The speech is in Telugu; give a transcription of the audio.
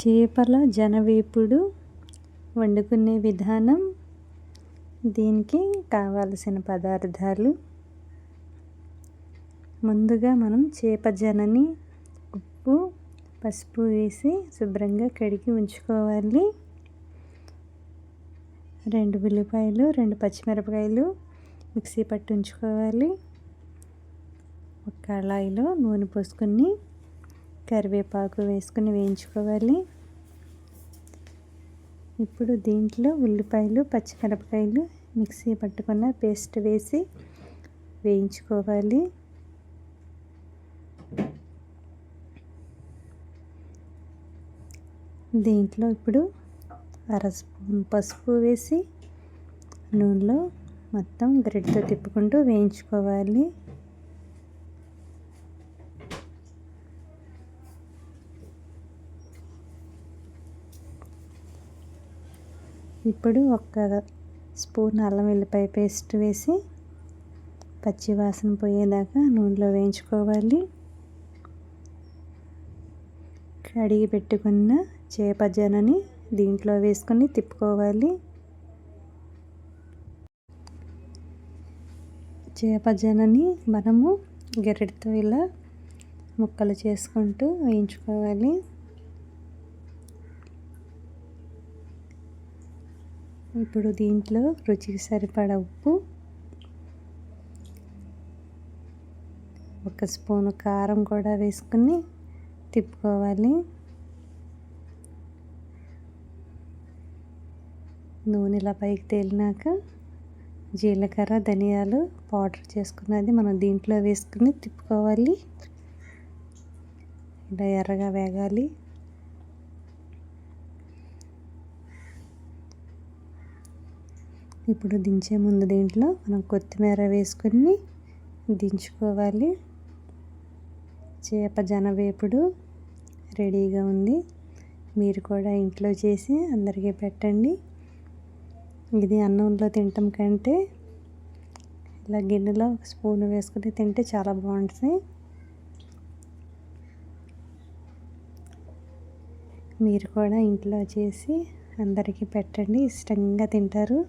చేపల జనవేపుడు వండుకునే విధానం. దీనికి కావలసిన పదార్థాలు. ముందుగా మనం చేప జనని ఉప్పు పసుపు వేసి శుభ్రంగా కడిగి ఉంచుకోవాలి. 2 ఉల్లిపాయలు 2 పచ్చిమిరపకాయలు మిక్సీ పట్టి ఉంచుకోవాలి. ఒక కళాయిలో నూనె పోసుకొని కరివేపాకు వేసుకొని వేయించుకోవాలి. ఇప్పుడు దీంట్లో ఉల్లిపాయలు పచ్చిమిరపకాయలు మిక్సీ పట్టుకున్న పేస్ట్ వేసి వేయించుకోవాలి. దీంట్లో ఇప్పుడు 1/2 స్పూన్ పసుపు వేసి నూనెలో మొత్తం గరిటెతో తిప్పుకుంటూ వేయించుకోవాలి. ఇప్పుడు 1 స్పూన్ అల్లం వెల్లిపాయ పేస్ట్ వేసి పచ్చి వాసన పోయేదాకా నూనెలో వేయించుకోవాలి. కడిగి పెట్టుకున్న చేప జనని దీంట్లో వేసుకొని తిప్పుకోవాలి. చేప జనని మనము గరిటెతో ఇలా ముక్కలు చేసుకుంటూ వేయించుకోవాలి. ఇప్పుడు దీంట్లో రుచికి సరిపడా ఉప్పు, 1 స్పూను కారం కూడా వేసుకుని తిప్పుకోవాలి. నూనె ఇలా పైకి తేలినాక జీలకర్ర ధనియాలు పౌడర్ చేసుకున్నది మనం దీంట్లో వేసుకుని తిప్పుకోవాలి. ఇలా ఎర్రగా వేగాలి. ఇప్పుడు దించే ముందు దీంట్లో మనం కొత్తిమీర వేసుకొని దించుకోవాలి. చేప జనవేపుడు రెడీగా ఉంది. మీరు కూడా ఇంట్లో చేసి అందరికీ పెట్టండి. ఇది అన్నంలో తినటం కంటే ఇలా గిన్నెలో 1 స్పూన్ వేసుకొని తింటే చాలా బాగుంటుంది. మీరు కూడా ఇంట్లో చేసి అందరికీ పెట్టండి, ఇష్టంగా తింటారు.